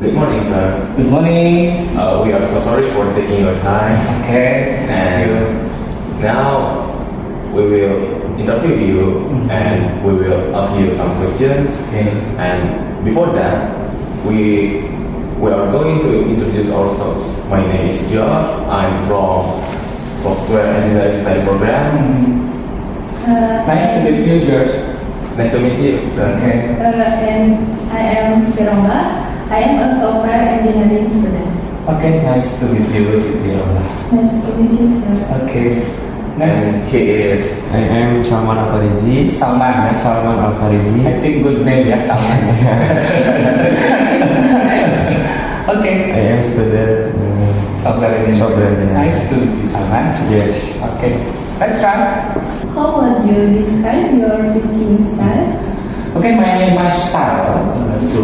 Good morning, sir. Good morning. We are so sorry for taking your time. Okay, thank you. Now we will interview you and we will ask you some questions. Okay. And before that, we are going to introduce ourselves. My name is Josh. I'm from Software Engineering Study Program. Nice to meet you, George. Nice to meet you, sir. Okay. And I am Siti Rongga. I am a software engineering student. Okay, nice to meet you, Siti Rongga. Nice to meet you, sir. Okay. Next, And he is I am Salman Alfarizi. Salman. Ya. Salman Alfarizi. I think good name ya, Salman. Okay. I am student Software engineering. Software engineering. Nice to meet you, Salman. Yes. Okay. Let's try. How would you describe your teaching style? Okay, my style to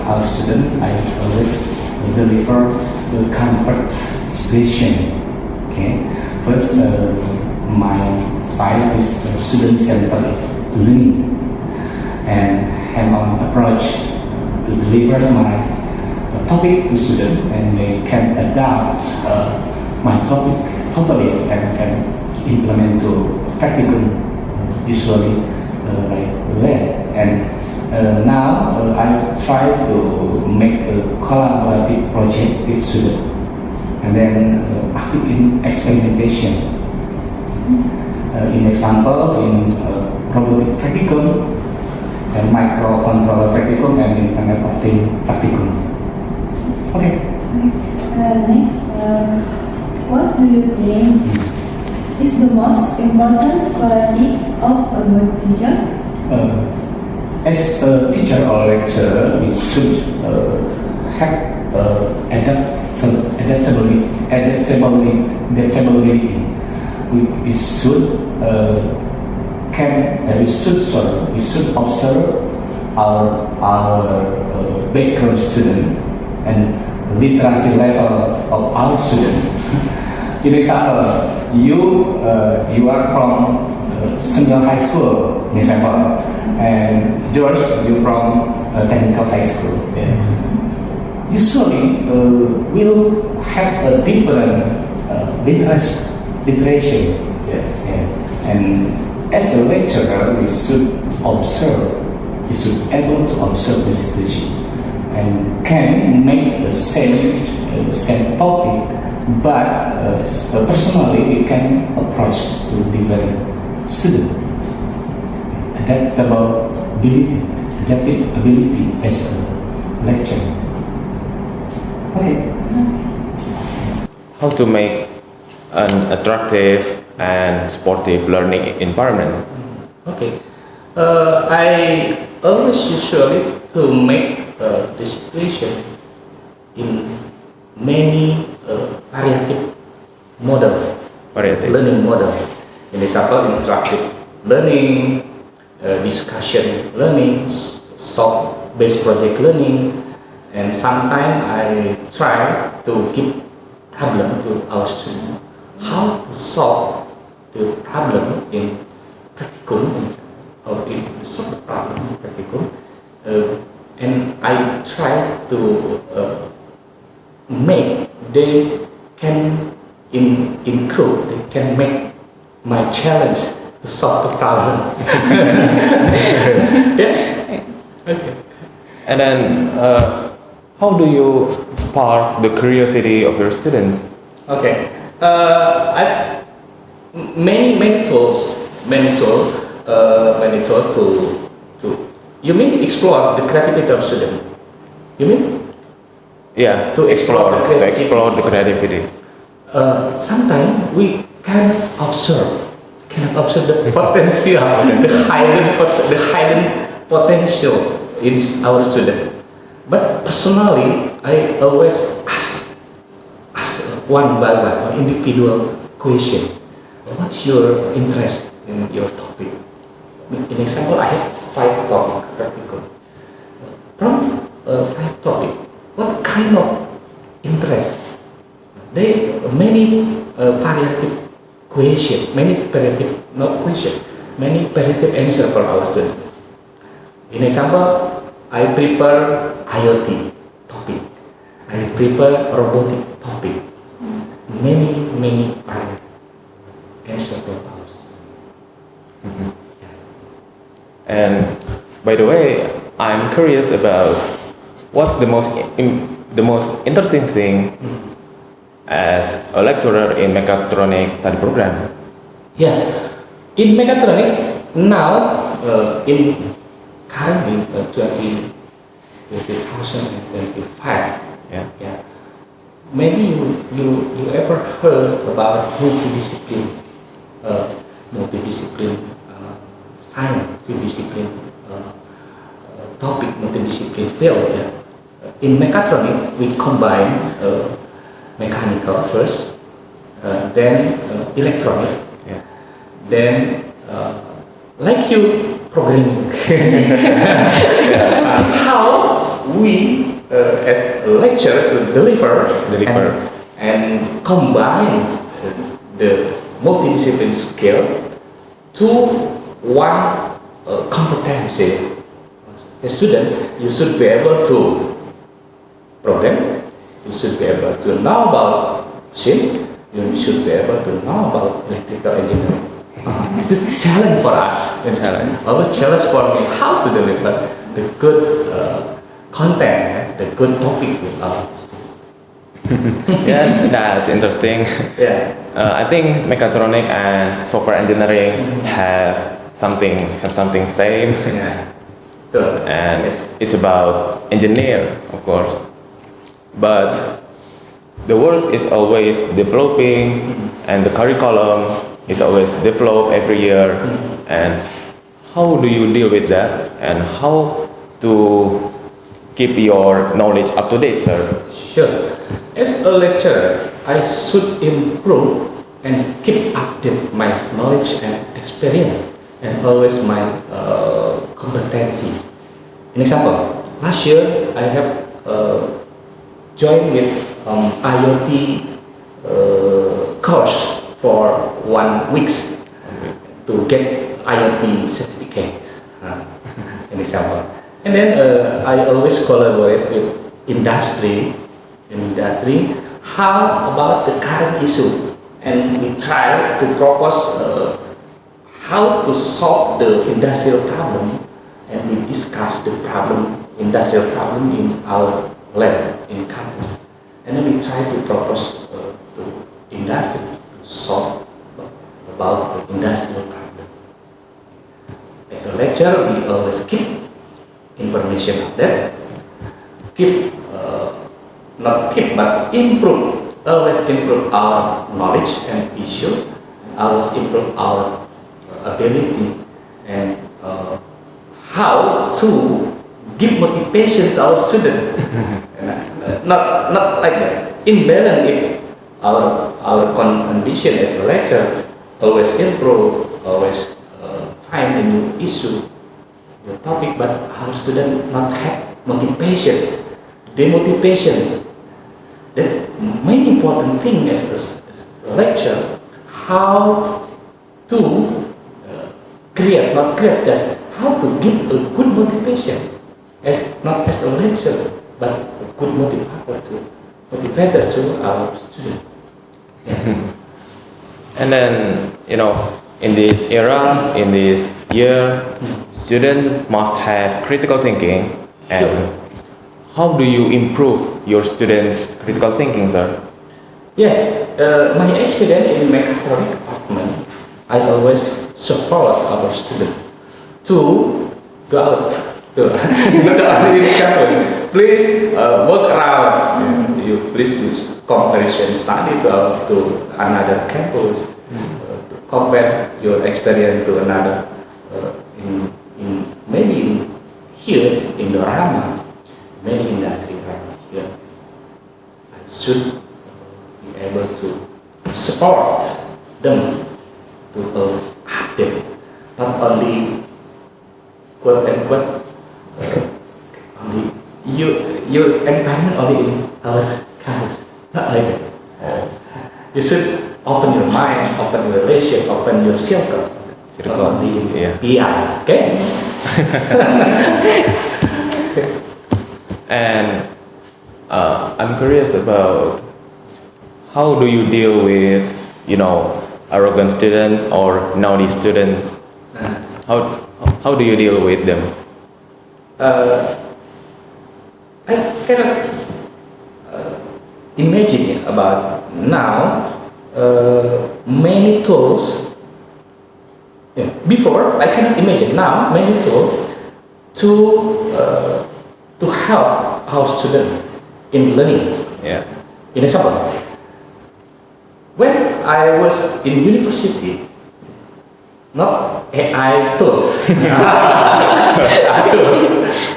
our student, I always deliver the comfort situation. Okay, first my style is student-centered learning and hands-on approach to deliver my topic to student, and they can adapt my topic totally and can implement to practical usually like that. And now I try to make a collaborative project with student and then active in experimentation. In example, in robotic practicum and microcontroller practicum and Internet of Things practicum. Okay. Next, what do you think is the most important quality of a good teacher? As a teacher or lecturer, we should have adaptability. We should observe our background student and literacy level of our student. In example, you are from Senior High School, in example, and George, you from Technical High School. Yeah. Usually, we'll have a different literature. yes. Yes. And as a lecturer, we should observe. We should able to observe the situation and can make the same topic, but personally we can approach to different student. Adaptive ability as a lecturer. Okay. How to make an attractive and sportive learning environment? Okay. I always usually to make the situation in many variative learning model. In example, interactive learning, discussion learning, soft-based project learning, and sometimes I try to give problem to our students how to solve the problem in practicum, or in solve the problem in practicum, and I try to make they can include, they can make my challenge to solve the problem. Yeah. Okay. And then, how do you spark the curiosity of your students? Okay. Many tools to you mean explore the creativity of student. You mean? Yeah, To explore the the creativity. creativity. Sometimes we cannot observe the potential, the hidden potential in our student. But personally, I always ask one by one, individual question. What's your interest in your topic? In example, I have 5 topic practical. From 5 topic, what kind of interest? They many variative question, many variative answer for our student. In example, I prepare IoT topic. prepare robotic topic, many variant and superpowers. And by the way, I'm curious about what's the most interesting thing as a lecturer in mechatronics study program. Yeah, in mechatronics now in currently 2025. Yeah. Maybe you ever heard about multidiscipline science, multidiscipline topic, multidiscipline field. Yeah. In mechatronics, we combine mechanical first, then electronic, Yeah. then like you programming. How we as a lecturer to deliver. And combine the multidiscipline skill to one competency. The student, you should be able to program, you should be able to know about machine, you should be able to know about electrical engineering. This is a challenge for us. Always challenge for me how to deliver the good content, the good topic to our students. Yeah, that's interesting. Yeah. I think mechatronic and software engineering have something same. Yeah. Good. And Yes. it's about engineer, of course. But the world is always developing, and the curriculum is always developed every year. And how do you deal with that? And how to keep your knowledge up to date, sir? Sure. As a lecturer, I should improve and keep update my knowledge and experience, and always my competency. An example, last year I have joined with IoT course for 1 week to get IoT certificate. An example. And then I always collaborate with industry. How about the current issue? And we try to propose how to solve the industrial problem, and we discuss the industrial problem in our lab in campus. And then we try to propose to industry to solve about the industrial problem. As a lecturer, we always keep information updated, but always improve our knowledge and issue, always improve our ability, and how to give motivation to our student. Not like that. In balance, if our condition as a lecturer always improve, always find a new issue, the topic, but our student not have motivation, demotivation. That's main important thing as a lecturer. How to just how to give a good motivation, not as a lecturer, but a good motivator to our student. Yeah. And then, in this era, in this year, students must have critical thinking. And Sure. how do you improve your students' critical thinking, sir? Yes, my experience in mechatronics department, I always support our students to go out to the campus. Please work around. You please do comparison study to another campus. To compare your experience to another. Maybe here in Dorama, many industries are here. I should be able to support them to always update, not only quote unquote only your environment only in our campus, not like that. You should open your mind, open your relation, open your circle. Not only in PI, okay? And I'm curious about how do you deal with, arrogant students or naughty students? How do you deal with them? I cannot imagine about now many tools. Before I cannot imagine now many tools to help our student in learning. Yeah. In example, when I was in university, not AI tools, AI tools,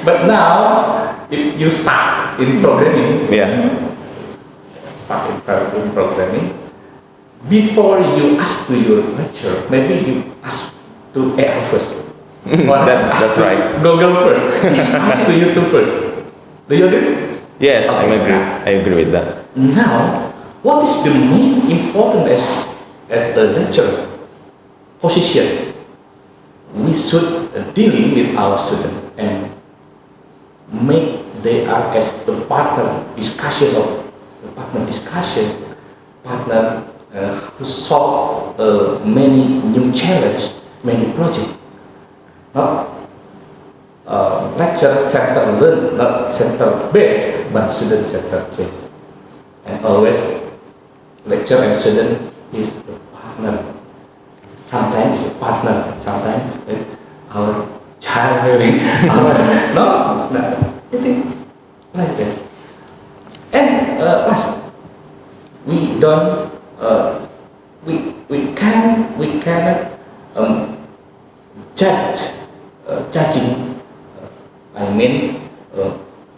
but now if you start in programming, Yeah. start in programming, before you ask to your lecturer, maybe you ask to AI first. Or ask That's to right. Google first. Ask to YouTube first. Do you agree? Yes, Okay. I agree with that. Now, what is the main important as a lecturer position? We should dealing with our student and make they are as the partner discussion partner to solve many new challenge, many project. Not lecture center learn, not center based, but student center based. And always lecturer and student is the partner. Sometimes it's a partner, sometimes it's our child maybe. No, I think like that. And last, we don't we cannot judging. I mean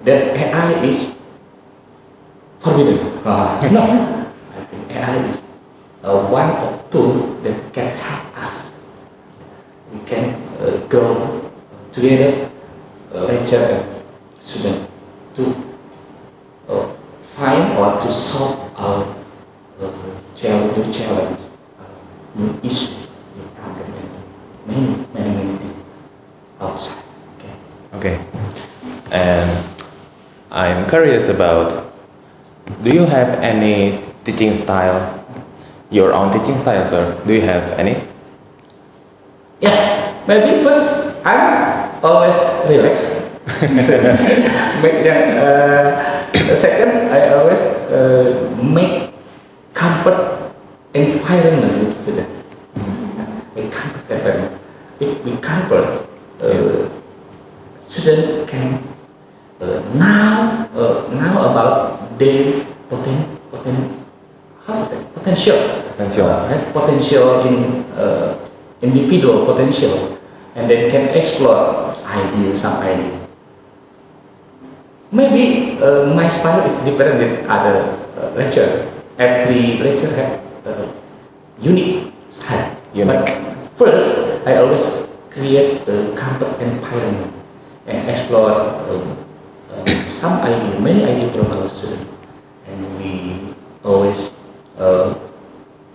that AI is forbidden. No, I think AI is one of tool that can help us. We can go together, lecture and student to find or to solve our new challenge, new issues, new problem, and many things outside. Okay. And I'm curious about, do you have any teaching style? Your own teaching style, sir? Do you have any? Yeah, maybe first I'm always relaxed. Second, I always make comfort environment with student. Make comfort environment. If we comfort, student can now about their potential in individual potential, and they can explore some idea. Maybe my style is different with other lecturer. Every lecturer have unique style. Unique. But first, I always create a comfort environment and explore some idea, many ideas from our students, and we always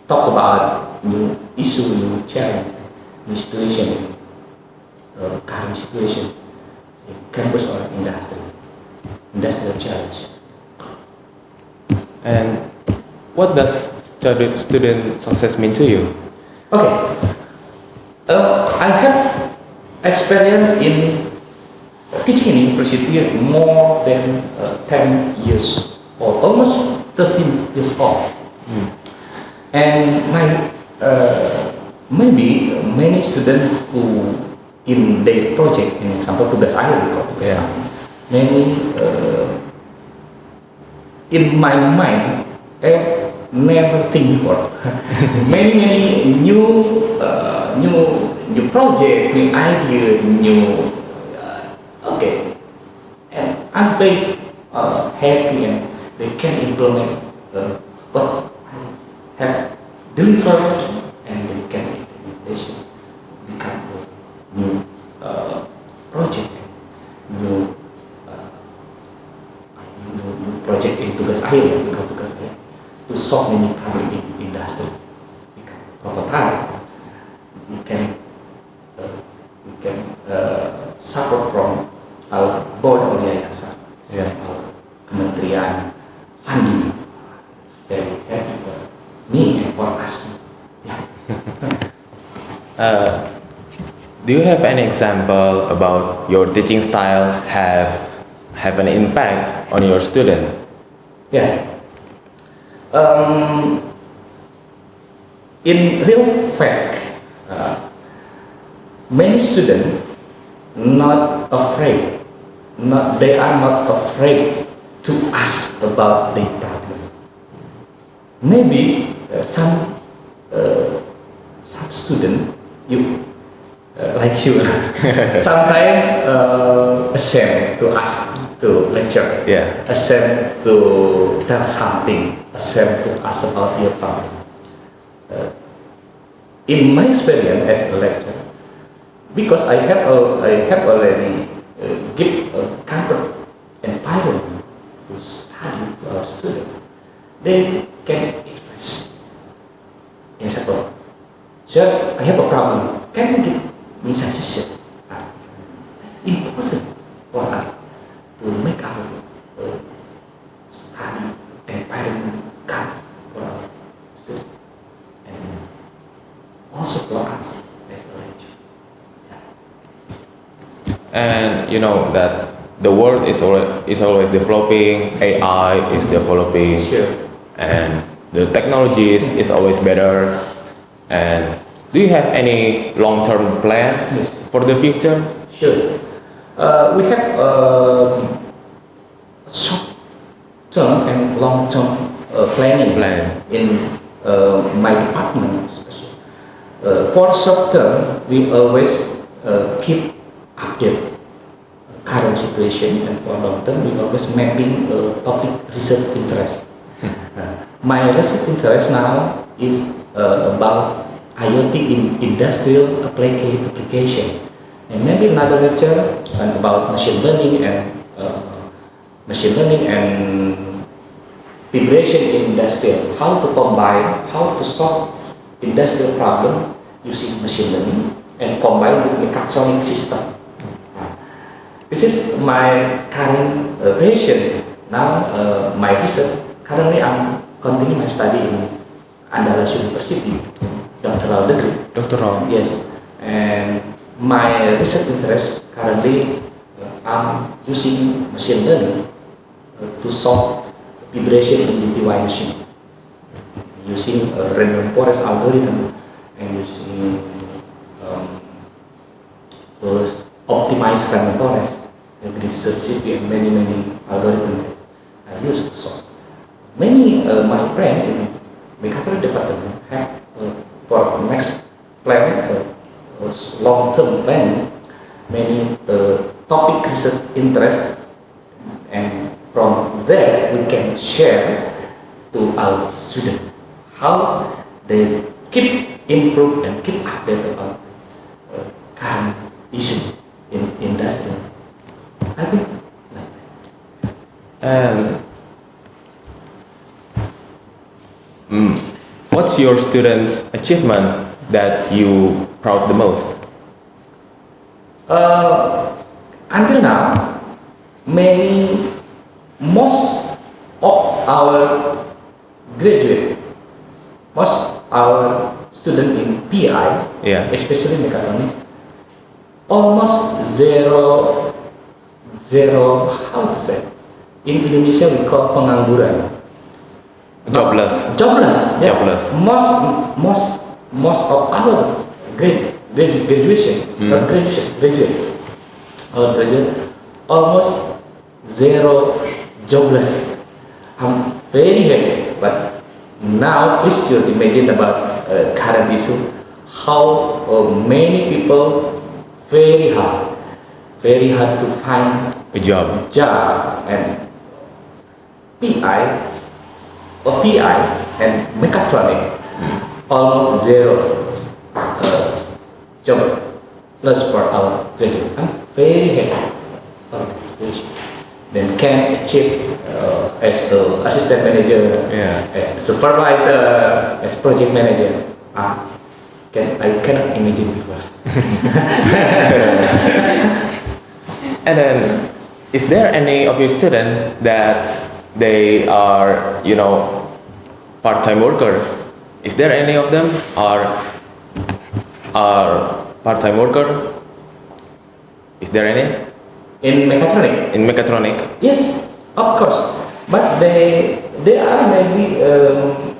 talk about new issue, new challenge, new situation, current situation in campus or industrial challenge. And what does student success mean to you? Okay, I have experience in teaching in university more than 10 years old, almost 13 years old. And my maybe many students who in their project, in example tugas akhir, many in my mind I never think before. many new project, new idea, new okay, and I'm very happy and they can implement what I have delivered, and they can implementation become a new project, new project in tugas akhir, to solve many problems in industry. Become prototype. We can support from our board or yayasan, our kementerian, Do you have any example about your teaching style have an impact on your student? Yeah. In real fact, many students not afraid, they are not afraid to ask about their problem. Maybe some student like you sometimes ashamed to ask to lecture, Yeah. ashamed to tell something, ashamed to ask about your problem. In my experience as a lecturer, because I have already give a comfort environment to study to our student, they can express. Example, sir, I have a problem. Can you give me suggestion? That's important for us to make our study environment comfort for our student, and also for us as a lecturer. And you know that the world is always developing, AI is developing, Sure. and the technologies is always better. And do you have any long-term plan Yes. for the future? Sure. We have short-term and long-term planning in my department, especially. For short-term, we always keep update current situation, and for long-term, we always mapping topic research interest. My research interest now is about IoT in industrial application, and maybe another lecture about machine learning and vibration in industrial. How to combine, how to solve industrial problem using machine learning and combine with mechatronic system. This is my current passion. Now my research. Currently, I'm continuing my study in Andalas University, doctoral degree. Doctoral. Yes, and my research interest currently I'm using machine learning to solve vibration in DTY machine using a random forest algorithm and using those optimized random forest and research CPU and many algorithms I use to solve. Many my friends in mechatronics department have for next plan, long-term plan, many topic research interest, and from there we can share to our students how they keep improve and keep update about current issue in industry. I think like that. And what's your students' achievement that you proud the most? Until now, most of our graduate, most our student in PI, Yeah. especially mechatronics, almost zero, how to say? In Indonesia we call pengangguran. Jobless. Yeah. Jobless. Most of our graduate, almost zero jobless. I'm very happy, but now please just imagine about current issue, how many people very hard to find A job. job, and PI and mechatronic almost zero job plus for our graduate. I'm very happy for the situation. Then can achieve as assistant manager, Yeah. as supervisor, as project manager. I cannot imagine before. And then, is there any of your students that they are, part-time worker? Is there any of them? Or are part-time worker? Is there any In mechatronic, in mechatronic? yes, of course. But they are maybe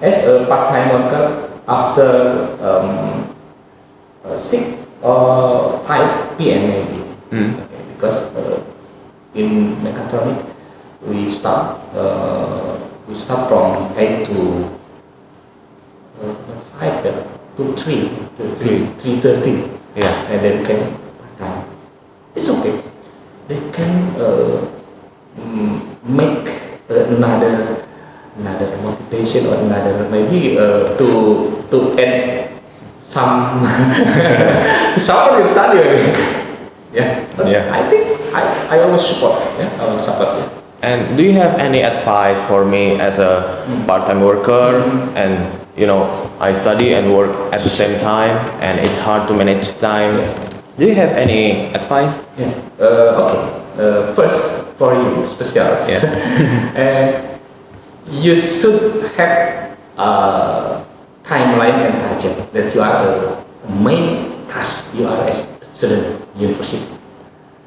as a part-time worker after 6 or 5 p.m. maybe. Mm. Okay, because in mechatronic we start from 8 to 5 to 3 to 3:30. Yeah. And then can part-time. It's okay. They can make another motivation or another maybe to add some to support your study. Yeah. But Yeah. I think I always support. Yeah, I always support. Yeah. And do you have any advice for me as a part-time worker? And I study and work at the same time, and it's hard to manage time. Yes. Do you have any advice? Yes. Okay. First, for you, special. Yeah. You should have a timeline and target that you are a main task. You are a student university.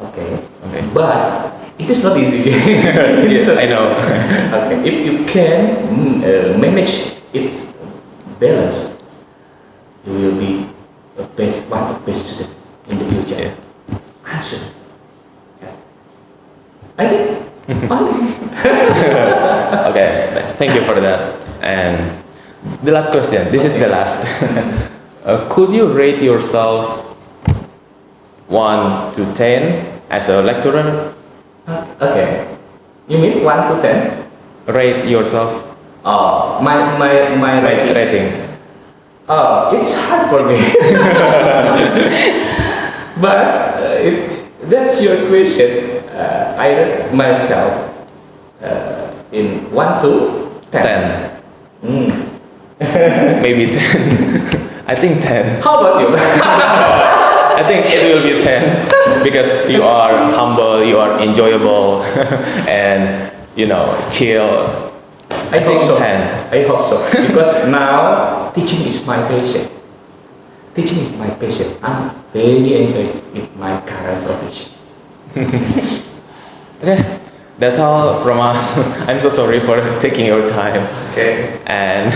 Okay. Okay. But it is not easy. It is not I know. Okay. If you can manage its balance, you will be a best student in the future. Yeah. I'm sure. Yeah. I think only. Okay, thank you for that. And the last question. This is the last. Could you rate yourself 1 to 10 as a lecturer? Okay. You mean 1 to 10? Rate yourself. Oh, my rating. Rating. Oh, it's hard for me. But if that's your question, I rate myself in 1 to 10. 10. Maybe 10. I think 10. How about you? I think it will be 10 because you are humble, you are enjoyable, and chill. I hope so. 10. I hope so. Because now teaching is my passion. Teaching is my passion. I'm very enjoying with my current profession. Okay, that's all from us. I'm so sorry for taking your time. Okay. And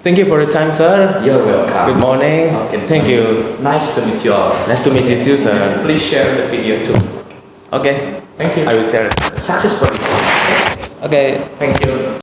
thank you for your time, sir. You're welcome. Good morning. Okay. Thank you. Nice to meet you all. Nice to meet you too, sir. Please share the video too. Okay, Thank you. I will share. Success for you. Okay. Thank you.